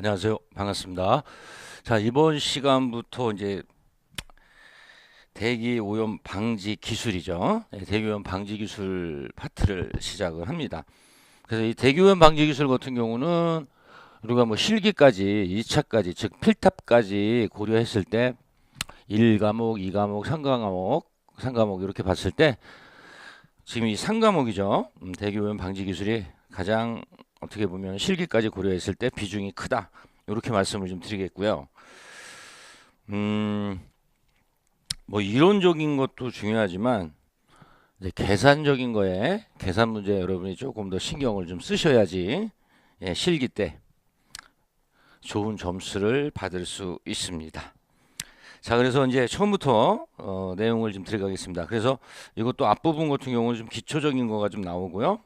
안녕하세요. 반갑습니다. 자, 이번 시간부터 이제 대기 오염 방지 기술이죠. 대기 오염 방지 기술 파트를 시작을 합니다. 그래서 이 대기 오염 방지 기술 같은 경우는 우리가 뭐 실기까지 2차까지 즉 필탑까지 고려했을 때 1과목, 2과목, 3과목 이렇게 봤을 때 지금 이 3과목이죠. 대기 오염 방지 기술이 가장 어떻게 보면 실기까지 고려했을 때 비중이 크다. 이렇게 말씀을 좀 드리겠고요. 음, 뭐 이론적인 것도 중요하지만 이제 계산적인 거에 계산 문제 여러분이 조금 더 신경을 좀 쓰셔야지 실기 때 좋은 점수를 받을 수 있습니다. 자, 그래서 이제 처음부터 내용을 좀 들어가겠습니다. 그래서 이것도 앞부분 같은 경우는 좀 기초적인 거가 좀 나오고요.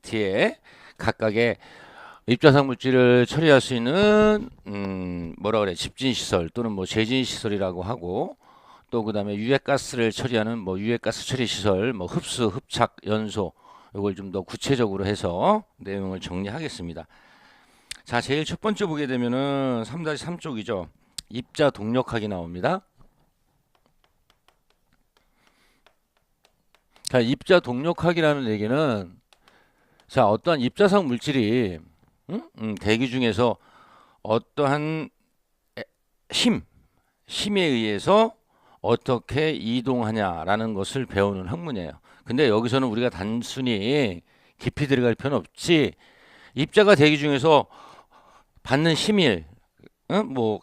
뒤에 각각의 입자상 물질을 처리할 수 있는 뭐라 그래 집진 시설 또는 뭐 제진 시설이라고 하고 또 그다음에 유해가스를 처리하는 뭐 유해가스 처리 시설 뭐 흡수, 흡착, 연소 이걸 좀 더 구체적으로 해서 내용을 정리하겠습니다. 자, 제일 첫 번째 보게 되면은 3-3 쪽이죠. 입자 동력학이 나옵니다. 자, 입자 동력학이라는 얘기는 자, 어떠한 입자상 물질이 대기 중에서 어떠한 힘에 의해서 어떻게 이동하냐라는 것을 배우는 학문이에요. 근데 여기서는 우리가 단순히 깊이 들어갈 필요는 없지. 입자가 대기 중에서 받는 힘을 뭐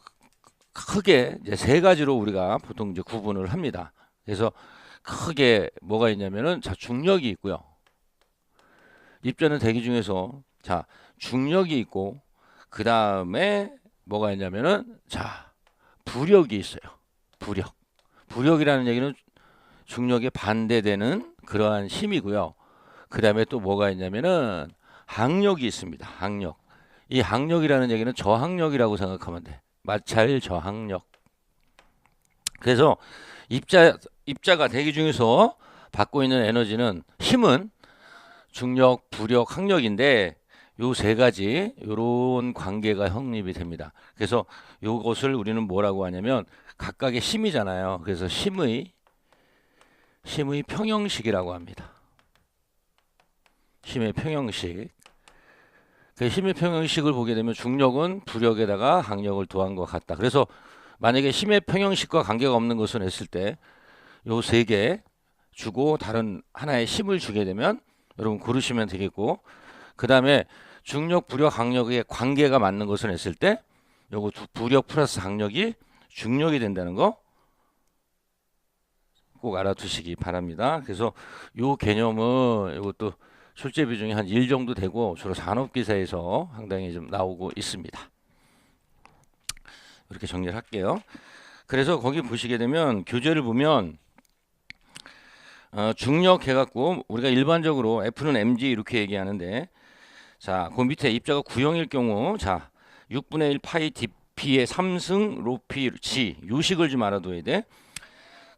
크게 이제 세 가지로 우리가 보통 이제 구분을 합니다. 그래서 크게 뭐가 있냐면은 자 중력이 있고요. 입자는 대기 중에서 자 중력이 있고 그 다음에 뭐가 있냐면은 자 부력이 있어요. 부력. 부력이라는 얘기는 중력에 반대되는 그러한 힘이고요. 그 다음에 또 뭐가 있냐면은 항력이 있습니다. 항력. 이 항력이라는 얘기는 저항력이라고 생각하면 돼. 마찰 저항력. 그래서 입자가 대기 중에서 받고 있는 에너지는 힘은 중력, 부력, 항력인데 요 세 가지 요런 관계가 성립이 됩니다. 그래서 요것을 우리는 뭐라고 하냐면 각각의 힘이잖아요. 그래서 힘의 평형식이라고 합니다. 힘의 평형식. 그 힘의 평형식을 보게 되면 중력은 부력에다가 항력을 더한 것 같다. 그래서 만약에 힘의 평형식과 관계가 없는 것을 했을 때 요 세 개 주고 다른 하나의 힘을 주게 되면 여러분 고르시면 되겠고 그 다음에 중력, 부력, 항력의 관계가 맞는 것을 했을 때 요거 부력 플러스 항력이 중력이 된다는 거 꼭 알아두시기 바랍니다. 그래서 요 개념은 이것도 출제 비중이 한 1 정도 되고 주로 산업기사에서 상당히 좀 나오고 있습니다. 이렇게 정리를 할게요. 그래서 거기 보시게 되면 교재를 보면 중력 해갖고 우리가 일반적으로 F는 mg 이렇게 얘기하는데 자, 그 밑에 입자가 구형일 경우 자 6분의 1 파이 dp의 3승 로피 g 요식을 좀 알아둬야 돼.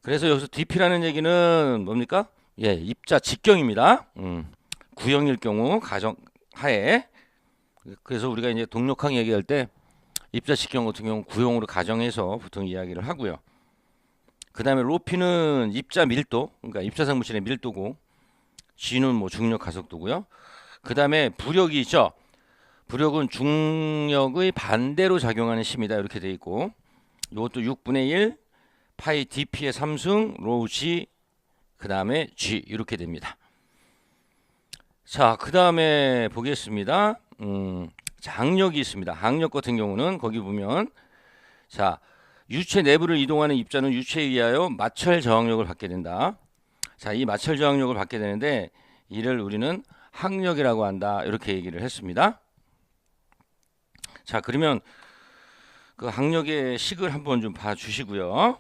그래서 여기서 dp라는 얘기는 뭡니까? 예, 입자 직경입니다. 구형일 경우 가정 하에 그래서 우리가 이제 동력항 얘기할 때 입자 직경 같은 경우 구형으로 가정해서 보통 이야기를 하고요. 그 다음에 로피는 입자 밀도, 그러니까 입자상 물질의 밀도고, G는 뭐 중력 가속도고요. 그 다음에 부력이 있죠. 부력은 중력의 반대로 작용하는 힘이다 이렇게 돼 있고, 이것도 6분의 1 파이 dp의 3승 로 G, 그 다음에 G 이렇게 됩니다. 자, 그 다음에 보겠습니다. 자, 항력이 있습니다. 항력 같은 경우는 거기 보면 자 유체 내부를 이동하는 입자는 유체에 의하여 마찰 저항력을 받게 된다. 자, 이 마찰 저항력을 받게 되는데 이를 우리는 항력이라고 한다. 이렇게 얘기를 했습니다. 자, 그러면 그 항력의 식을 한번 좀 봐주시고요.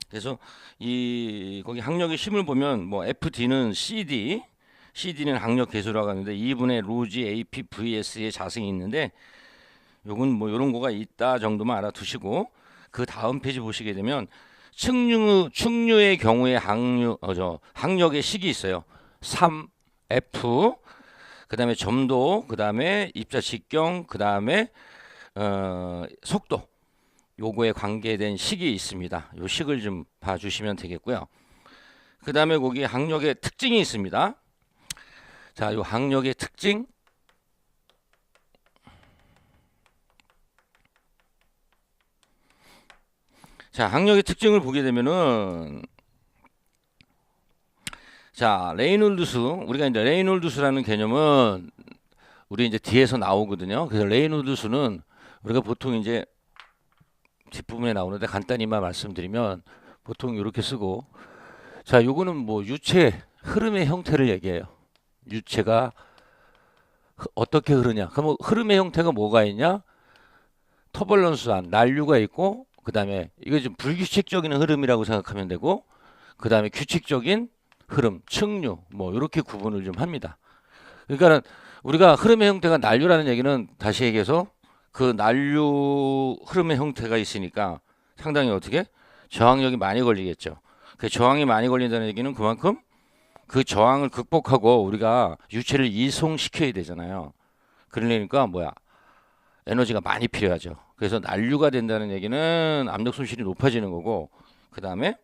그래서 이 거기 항력의 힘을 보면 뭐 FD는 CD는 항력 계수라고 하는데 2분의 로지 AP VS의 자승이 있는데 요건 뭐 요런 거가 있다 정도만 알아두시고 그 다음 페이지 보시게 되면 측류의 경우에 항력의 식이 있어요. 3 F, 그 다음에 점도, 그 다음에 입자 직경, 그 다음에 속도, 요거에 관계된 식이 있습니다. 요 식을 좀 봐주시면 되겠고요. 그 다음에 거기 항력의 특징이 있습니다. 자, 요 항력의 특징, 자, 항력의 특징을 보게 되면은, 자, 레이놀드수, 우리가 이제 레이놀드수라는 개념은 우리 이제 뒤에서 나오거든요. 그래서 레이놀드수는 우리가 보통 이제 뒷부분에 나오는데 간단히만 말씀드리면 보통 이렇게 쓰고, 자, 요거는 뭐 유체 흐름의 형태를 얘기해요. 유체가 어떻게 흐르냐. 그럼 흐름의 형태가 뭐가 있냐? 터벌런스한 난류가 있고, 그 다음에 이거 좀 불규칙적인 흐름이라고 생각하면 되고, 그 다음에 규칙적인 흐름, 측류, 뭐 이렇게 구분을 좀 합니다. 그러니까는 우리가 흐름의 형태가 난류라는 얘기는 다시 얘기해서 그 난류 흐름의 형태가 있으니까 상당히 어떻게 저항력이 많이 걸리겠죠. 그 저항이 많이 걸린다는 얘기는 그만큼 그 저항을 극복하고 우리가 유체를 이송시켜야 되잖아요. 그러니까 뭐야? 에너지가 많이 필요하죠. 그래서 난류가 된다는 얘기는 압력 손실이 높아지는 거고, 그 다음에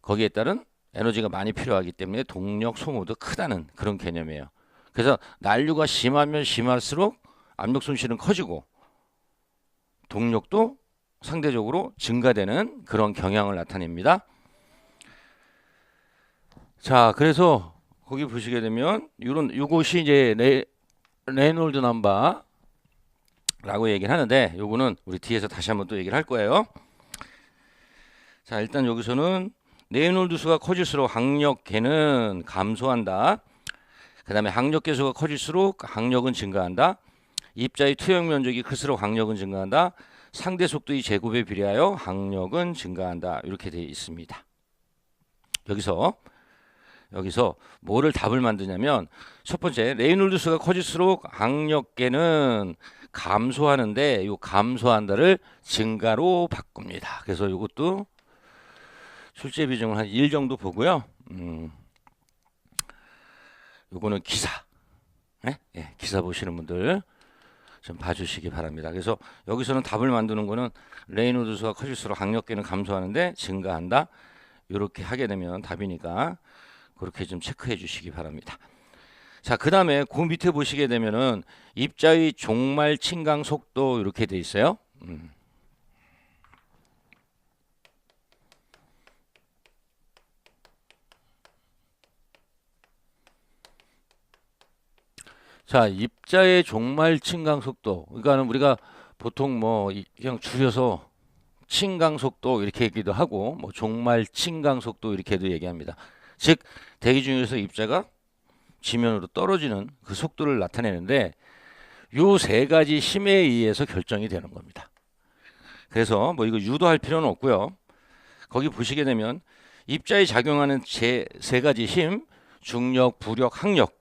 거기에 따른 에너지가 많이 필요하기 때문에 동력 소모도 크다는 그런 개념이에요. 그래서 난류가 심하면 심할수록 압력 손실은 커지고 동력도 상대적으로 증가되는 그런 경향을 나타냅니다. 자, 그래서 거기 보시게 되면 요것이 이제 레놀드 넘버라고 얘기를 하는데, 요거는 우리 뒤에서 다시 한번 또 얘기를 할 거예요. 자, 일단 여기서는 레놀드 수가 커질수록 항력계는 감소한다. 그 다음에 항력계 수가 커질수록 항력은 증가한다. 입자의 투영 면적이 클수록 항력은 증가한다. 상대 속도의 제곱에 비례하여 항력은 증가한다. 이렇게 되어 있습니다. 여기서 뭐를 답을 만드냐면, 첫 번째 레이놀드 수가 커질수록 항력계는 감소하는데, 요 감소한다를 증가로 바꿉니다. 그래서 이것도 출제 비중을 한 1 정도 보고요. 요거는 기사, 기사 보시는 분들 좀 봐주시기 바랍니다. 그래서 여기서는 답을 만드는 거는 레이놀드 수가 커질수록 항력계는 감소하는데 증가한다. 이렇게 하게 되면 답이니까 그렇게 좀 체크해 주시기 바랍니다. 자, 그 다음에 그 밑에 보시게 되면은 입자의 종말 침강 속도 이렇게 돼 있어요. 자, 입자의 종말 침강 속도. 그러니까는 우리가 보통 뭐 그냥 줄여서 침강 속도 이렇게 얘기도 하고, 뭐 종말 침강 속도 이렇게도 얘기합니다. 즉 대기 중에서 입자가 지면으로 떨어지는 그 속도를 나타내는데, 요 세 가지 힘에 의해서 결정이 되는 겁니다. 그래서 뭐 이거 유도할 필요는 없고요. 거기 보시게 되면 입자에 작용하는 세 가지 힘, 중력, 부력, 항력,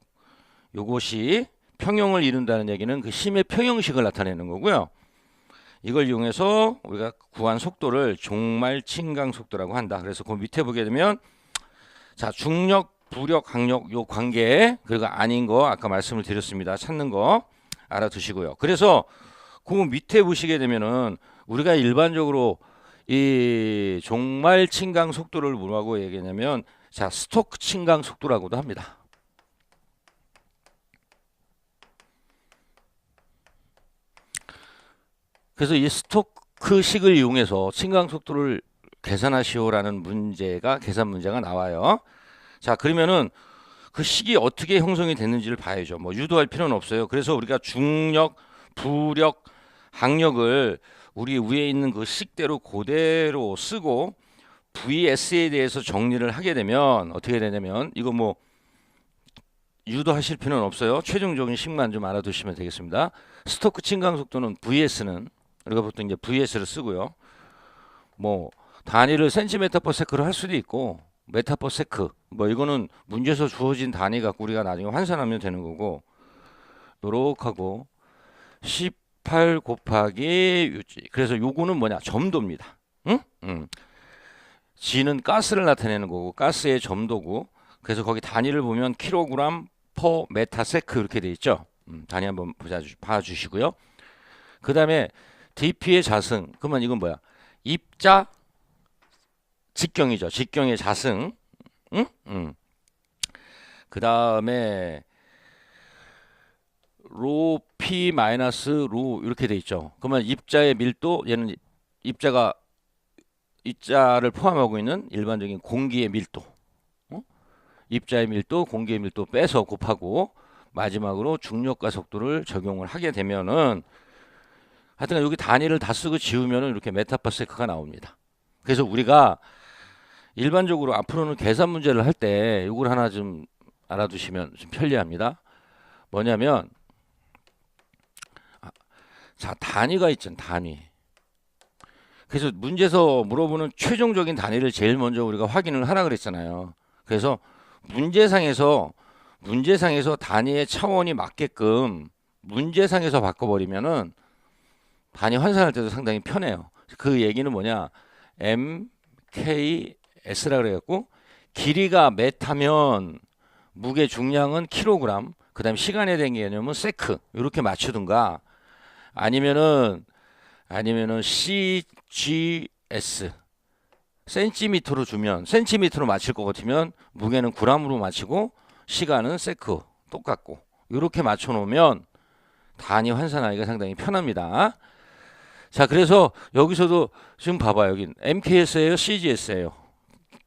요것이 평형을 이룬다는 얘기는 그 힘의 평형식을 나타내는 거고요. 이걸 이용해서 우리가 구한 속도를 종말 침강 속도라고 한다. 그래서 그 밑에 보게 되면, 자, 중력, 부력, 항력 요 관계, 그리고 아닌 거 아까 말씀을 드렸습니다. 찾는 거 알아두시고요. 그래서 그 밑에 보시게 되면은 우리가 일반적으로 이 종말 침강 속도를 뭐라고 얘기하냐면, 자, 스토크 침강 속도라고도 합니다. 그래서 이 스토크식을 이용해서 침강 속도를 계산하시오라는 계산 문제가 나와요. 자, 그러면은 그 식이 어떻게 형성이 됐는지를 봐야죠. 뭐 유도할 필요는 없어요. 그래서 우리가 중력, 부력, 항력을 우리 위에 있는 그 식대로 그대로 쓰고 VS에 대해서 정리를 하게 되면 어떻게 되냐면, 이거 뭐 유도하실 필요는 없어요. 최종적인 식만 좀 알아두시면 되겠습니다. 스토크 침강 속도는 VS는 우리가 보통 이제 VS를 쓰고요. 뭐 단위를 센티미터 퍼 세크로 할 수도 있고 메타 퍼 세크, 뭐 이거는 문제에서 주어진 단위 갖고 우리가 나중에 환산하면 되는 거고, 요렇게 하고 18 곱하기 유지. 그래서 요거는 뭐냐? 점도입니다. 응? G는 가스를 나타내는 거고 가스의 점도고, 그래서 거기 단위를 보면 킬로그램 퍼 메타세크 이렇게 돼 있죠. 단위 한번 봐주시고요. 그 다음에 DP의 자승. 그러면 이건 뭐야? 입자 직경이죠. 직경의 자승. 응? 그 다음에 로 P 마이너스 로 이렇게 돼 있죠. 그러면 입자의 밀도, 얘는 입자를 포함하고 있는 일반적인 공기의 밀도, 입자의 밀도, 공기의 밀도 빼서 곱하고 마지막으로 중력과 속도를 적용을 하게 되면은 하여튼 여기 단위를 다 쓰고 지우면은 이렇게 메타파세크가 나옵니다. 그래서 우리가 일반적으로 앞으로는 계산 문제를 할 때 이걸 하나 좀 알아두시면 좀 편리합니다. 뭐냐면 자, 단위가 있잖아, 단위. 그래서 문제에서 물어보는 최종적인 단위를 제일 먼저 우리가 확인을 하라 그랬잖아요. 그래서 문제상에서 단위의 차원이 맞게끔 문제상에서 바꿔버리면은 단위 환산할 때도 상당히 편해요. 그 얘기는 뭐냐? MKS라 그래갖고 길이가 메타면 무게 중량은 킬로그램, 그 다음에 시간에 대한 개념은 세크 이렇게 맞추든가 아니면은 CGS 센티미터로 주면 센티미터로 맞힐 것 같으면 무게는 그램으로 맞히고 시간은 세크 똑같고 이렇게 맞춰 놓으면 단위 환산하기가 상당히 편합니다. 자, 그래서 여기서도 지금 봐봐요. 여기 MKS예요, CGS예요.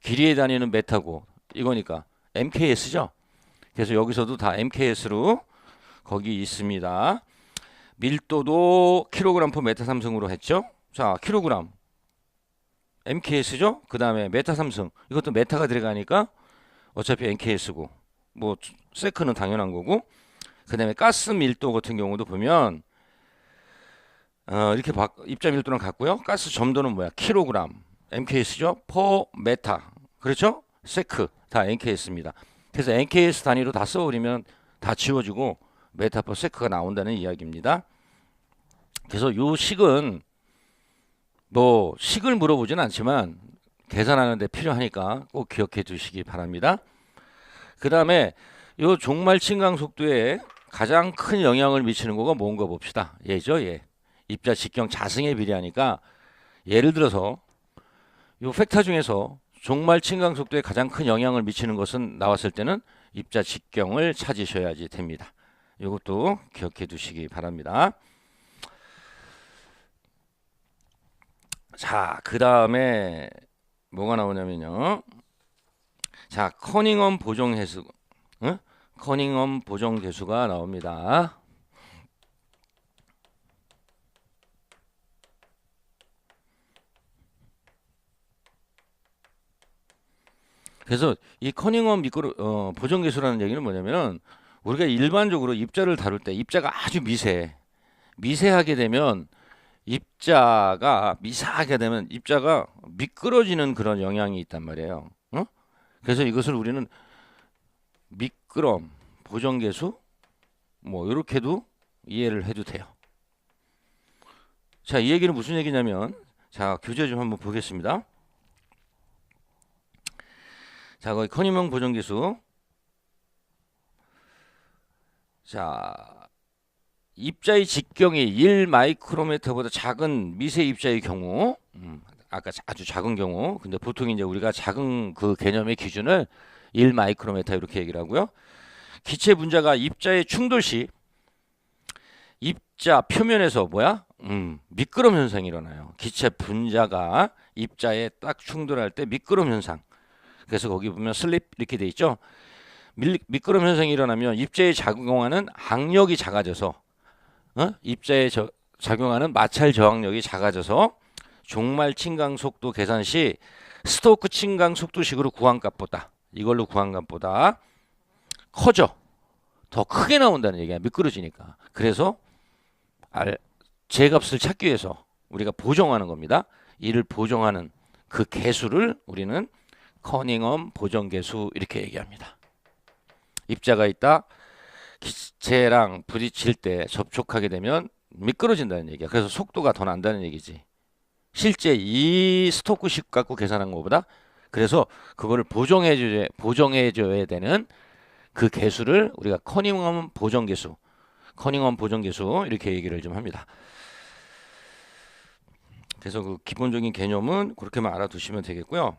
길이의 단위는 메타고 이거니까 MKS죠. 그래서 여기서도 다 MKS로 거기 있습니다. 밀도도 킬로그램 퍼 메타 삼승으로 했죠. 자, 킬로그램 MKS죠. 그 다음에 메타 삼승 이것도 메타가 들어가니까 어차피 NKS고 뭐 세크는 당연한 거고 그 다음에 가스 밀도 같은 경우도 보면 이렇게 입자 밀도랑 같고요. 가스 점도는 뭐야? 킬로그램 MKS죠. 퍼 메타 그렇죠? 세크 다 NKS입니다. 그래서 NKS 단위로 다 써버리면 다 지워지고 메타 퍼 세크가 나온다는 이야기입니다. 그래서 요 식은 뭐 식을 물어보진 않지만 계산하는 데 필요하니까 꼭 기억해 두시기 바랍니다. 그 다음에 요 종말 침강 속도에 가장 큰 영향을 미치는 거가 뭔가 봅시다. 얘죠, 얘. 입자 직경 자승에 비례하니까 예를 들어서 요 팩터 중에서 종말 침강 속도에 가장 큰 영향을 미치는 것은 나왔을 때는 입자 직경을 찾으셔야지 됩니다. 이것도 기억해 두시기 바랍니다. 자, 그 다음에 뭐가 나오냐면요. 자, 커닝엄 보정계수, 커닝엄 보정계수가 나옵니다. 그래서 이 커닝엄 보정계수라는 얘기는 뭐냐면은 우리가 일반적으로 입자를 다룰 때 입자가 아주 미세하게 되면 입자가 미끄러지는 그런 영향이 있단 말이에요. 그래서 이것을 우리는 미끄럼 보정계수 뭐 이렇게도 이해를 해도 돼요. 자, 이 얘기는 무슨 얘기냐면 자, 교재 좀 한번 보겠습니다. 자, 거기 커닝엄 보정계수. 자, 입자의 직경이 1 마이크로미터보다 작은 미세 입자의 경우, 아까 아주 작은 경우, 근데 보통 이제 우리가 작은 그 개념의 기준을 1 마이크로미터 이렇게 얘기를 하고요. 기체 분자가 입자의 충돌 시 입자 표면에서 미끄럼 현상이 일어나요. 기체 분자가 입자에 딱 충돌할 때 미끄럼 현상. 그래서 거기 보면 슬립 이렇게 돼 있죠. 미끄럼 현상이 일어나면 입자에 작용하는 악력이 작아져서 입자에 작용하는 마찰 저항력이 작아져서 종말 침강 속도 계산 시 스토크 침강 속도식으로 구한 값보다 커져. 더 크게 나온다는 얘기야. 미끄러지니까. 그래서 제 값을 찾기 위해서 우리가 보정하는 겁니다. 이를 보정하는 그 계수를 우리는 커닝엄 보정계수 이렇게 얘기합니다. 입자가 있다. 기체랑 부딪힐 때 접촉하게 되면 미끄러진다는 얘기야. 그래서 속도가 더 난다는 얘기지. 실제 이 스토크식 갖고 계산한 것보다 그래서 그거를 보정해줘야 되는 그 개수를 우리가 커닝엄 보정개수, 커닝엄 보정개수 이렇게 얘기를 좀 합니다. 그래서 그 기본적인 개념은 그렇게만 알아두시면 되겠고요.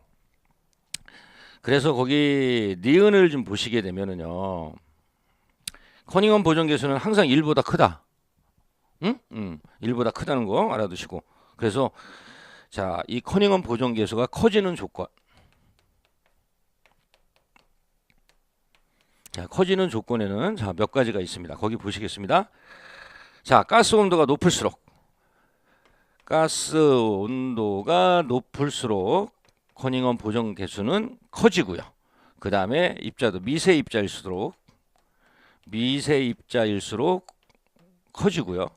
그래서 거기 니은을 좀 보시게 되면은요, 커닝엄 보정개수는 항상 1보다 크다. 응? 1보다 크다는 거 알아두시고. 그래서 자, 이 커닝엄 보정개수가 커지는 조건. 자, 커지는 조건에는 자, 몇 가지가 있습니다. 거기 보시겠습니다. 자, 가스 온도가 높을수록 커닝엄 보정 개수는 커지고요. 그 다음에 입자도 미세 입자일수록 커지고요.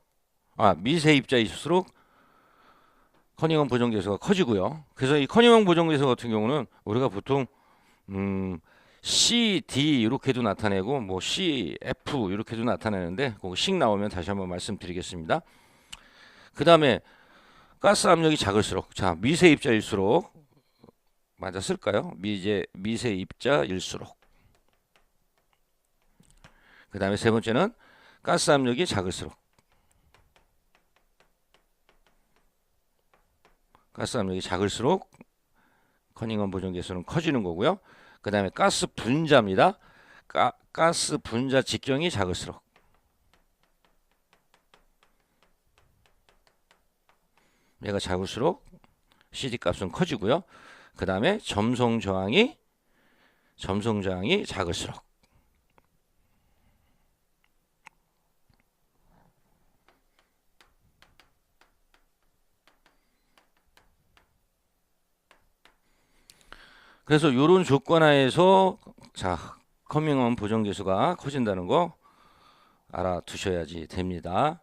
미세 입자일수록 커닝엄 보정 개수가 커지고요. 그래서 이 커닝엄 보정 개수 같은 경우는 우리가 보통 C, D 이렇게도 나타내고 뭐 C, F 이렇게도 나타내는데 그거 식 나오면 다시 한번 말씀드리겠습니다. 그 다음에 가스 압력이 작을수록, 자, 미세 입자일수록, 맞아 쓸까요? 미세 입자일수록. 그 다음에 세 번째는 가스 압력이 작을수록, 커닝엄 보정 개수는 커지는 거고요. 그 다음에 가스 분자입니다. 가스 분자 직경이 작을수록, 얘가 작을수록 CD 값은 커지고요. 그 다음에 점성 저항이 작을수록, 그래서 이런 조건 하에서 자, 커닝엄 보정 개수가 커진다는 거 알아두셔야지 됩니다.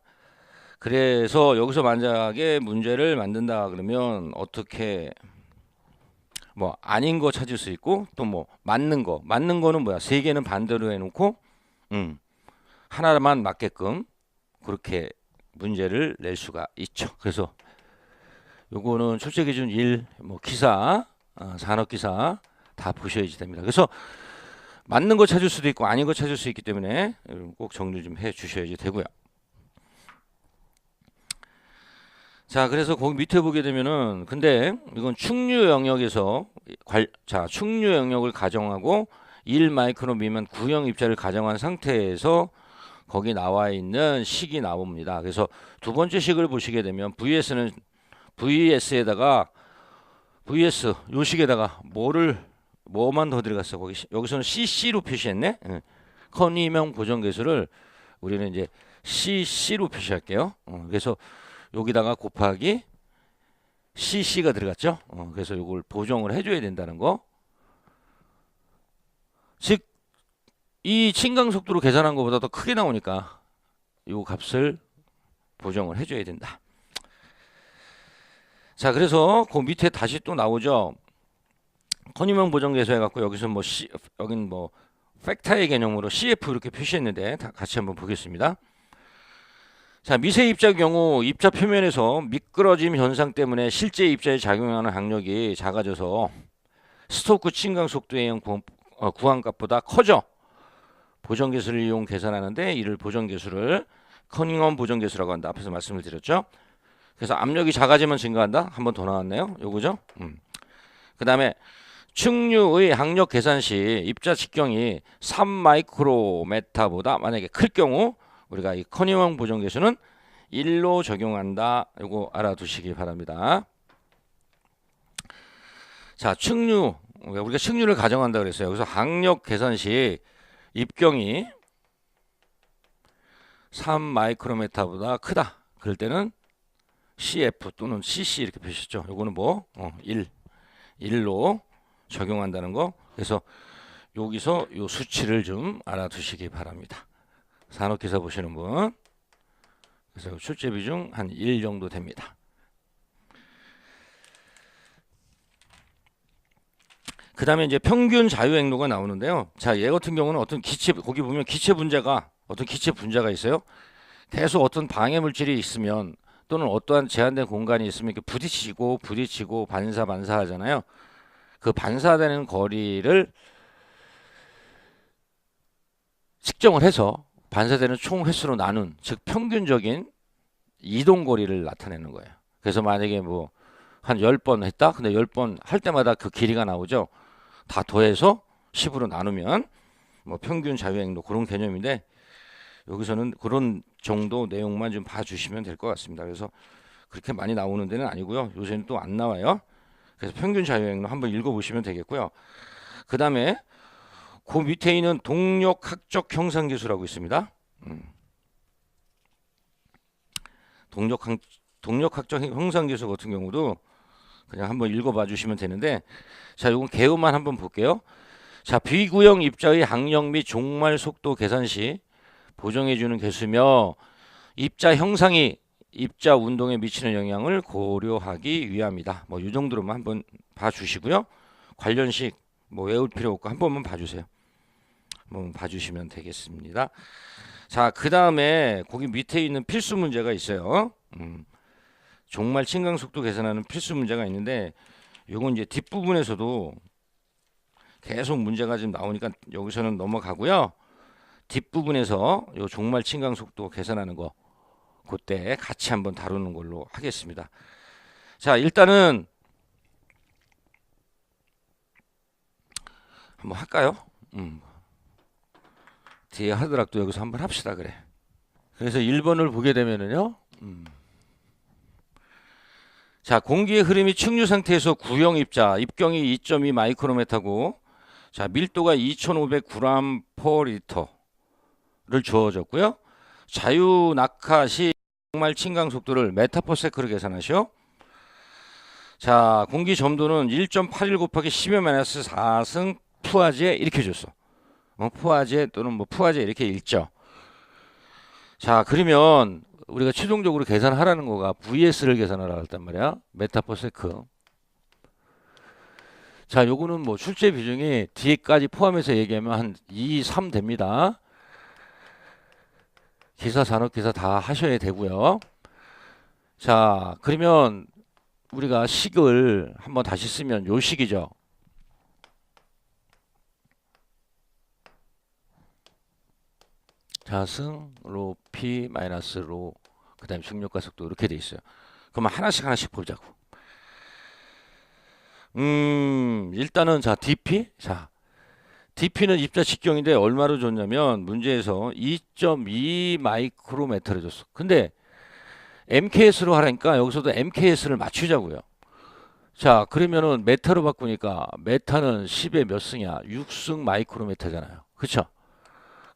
그래서 여기서 만약에 문제를 만든다 그러면 어떻게 뭐 아닌 거 찾을 수 있고 또 뭐 맞는 거는 뭐야? 세 개는 반대로 해놓고 하나만 맞게끔 그렇게 문제를 낼 수가 있죠. 그래서 요거는 출제 기준 1, 뭐 기사, 산업기사 다 보셔야지 됩니다. 그래서 맞는 거 찾을 수도 있고 아닌 거 찾을 수 있기 때문에 꼭 정리 좀 해 주셔야지 되고요. 자, 그래서 거기 밑에 보게 되면은 근데 이건 충류 영역에서 충류 영역을 가정하고 1 마이크론 미만 구형 입자를 가정한 상태에서 거기 나와 있는 식이 나옵니다. 그래서 두 번째 식을 보시게 되면 VS에다가 요 식에다가 뭐만 더 들어갔어? 여기서는 CC로 표시했네. 커닝엄 보정 개수를 우리는 이제 CC로 표시할게요. 그래서 여기다가 곱하기 CC가 들어갔죠. 그래서 이걸 보정을 해줘야 된다는 거. 즉, 이 침강 속도로 계산한 것보다 더 크게 나오니까 이 값을 보정을 해줘야 된다. 자, 그래서 그 밑에 다시 또 나오죠. 커닝엄 보정 개수 해갖고 여기서 여긴 팩타의 개념으로 CF 이렇게 표시했는데 같이 한번 보겠습니다. 자, 미세 입자의 경우 입자 표면에서 미끄러짐 현상 때문에 실제 입자에 작용하는 항력이 작아져서 스토크 침강 속도에 의한 구한값보다 커져 보정계수를 이용 계산하는데 이를 보정계수를 커닝엄 보정계수라고 한다. 앞에서 말씀을 드렸죠. 그래서 압력이 작아지면 증가한다. 한 번 더 나왔네요. 요거죠. 그 다음에 충류의 항력 계산 시 입자 직경이 3 마이크로메타보다 만약에 클 경우 우리가 이 커닝엄 보정 개수는 1로 적용한다. 요거 알아두시기 바랍니다. 자, 우리가 충류를 가정한다 그랬어요. 여기서 항력 계산 시 입경이 3 마이크로메타보다 크다. 그럴 때는 CF 또는 CC 이렇게 표시했죠. 요거는 1로 적용한다는 거. 그래서 여기서 요 수치를 좀 알아두시기 바랍니다. 산업기사 보시는 분. 그래서 출제 비중 한 1 정도 됩니다. 그 다음에 이제 평균 자유행로가 나오는데요. 자, 얘 같은 경우는 어떤 거기 보면 기체 분자가 있어요. 계속 어떤 방해 물질이 있으면 또는 어떠한 제한된 공간이 있으면 이렇게 부딪히고 반사 하잖아요. 그 반사되는 거리를 측정을 해서 반사되는 총 횟수로 나눈, 즉 평균적인 이동 거리를 나타내는 거예요. 그래서 만약에 뭐 한 10번 했다. 근데 10번 할 때마다 그 길이가 나오죠. 다 더해서 10으로 나누면 뭐 평균 자유행로 그런 개념인데, 여기서는 그런 정도 내용만 좀 봐주시면 될 것 같습니다. 그래서 그렇게 많이 나오는 데는 아니고요. 요새는 또 안 나와요. 그래서 평균 자유행로 한번 읽어보시면 되겠고요. 그 다음에 그 밑에 있는 동력학적 형상기수라고 있습니다. 동력학적 형상기수 같은 경우도 그냥 한번 읽어봐 주시면 되는데, 자, 요건 개요만 한번 볼게요. 자, 비구형 입자의 항력 및 종말 속도 계산 시 보정해주는 개수며 입자 형상이 입자 운동에 미치는 영향을 고려하기 위함이다. 뭐 이 정도로만 한번 봐주시고요. 관련식 뭐 외울 필요 없고 한 번만 봐주세요. 한번 봐주시면 되겠습니다. 자, 그 다음에 거기 밑에 있는 필수 문제가 있어요. 종말 침강 속도 계산하는 필수 문제가 있는데, 요건 이제 뒷부분에서도 계속 문제가 지금 나오니까 여기서는 넘어가고요. 뒷부분에서 요 종말 침강 속도 계산하는 거 그때 같이 한번 다루는 걸로 하겠습니다. 자, 일단은 한번 할까요? 뒤에 하더라도 여기서 한번 합시다. 그래. 그래서 1번을 보게 되면은요. 자, 공기의 흐름이 충류 상태에서 구형 입자, 입경이 2.2 마이크로메타고, 자, 밀도가 2,500g per 리터를 주어졌고요. 자유 낙하 시 종말 침강 속도를 메타퍼세크로 계산하시오. 자, 공기 점도는 1.81 곱하기 10의 마이너스 4승 푸아제 이렇게 줬어. 푸아제 또는 뭐 푸아제 이렇게 읽죠. 자, 그러면 우리가 최종적으로 계산하라는 거가 VS를 계산하라고 했단 말이야. 메타퍼세크. 자, 요거는 뭐 출제 비중이 뒤에까지 포함해서 얘기하면 한 2, 3 됩니다. 기사, 산업기사 다 하셔야 되고요. 자, 그러면 우리가 식을 한번 다시 쓰면 요 식이죠. 자승 로 P 마이너스 로 그 다음에 중력과 속도 이렇게 돼 있어요. 그러면 하나씩 보자고. 일단은 자 DP, 자 DP는 입자 직경인데 얼마로 줬냐면 문제에서 2.2 마이크로메타를 줬어. 근데 MKS로 하라니까 여기서도 MKS를 맞추자고요. 자, 그러면은 메타로 바꾸니까 메타는 10의 몇 승이야? 6승 마이크로메타잖아요. 그쵸?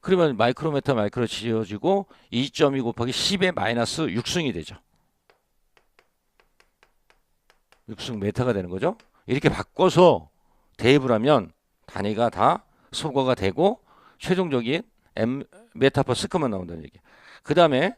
그러면 마이크로메타 마이크로 지어지고 2.2 곱하기 10의 마이너스 6승이 되죠. 6승 메타가 되는 거죠. 이렇게 바꿔서 대입을 하면 단위가 다 소거가 되고 최종적인 메타 퍼 스크만 나온다는 얘기예요. 그 다음에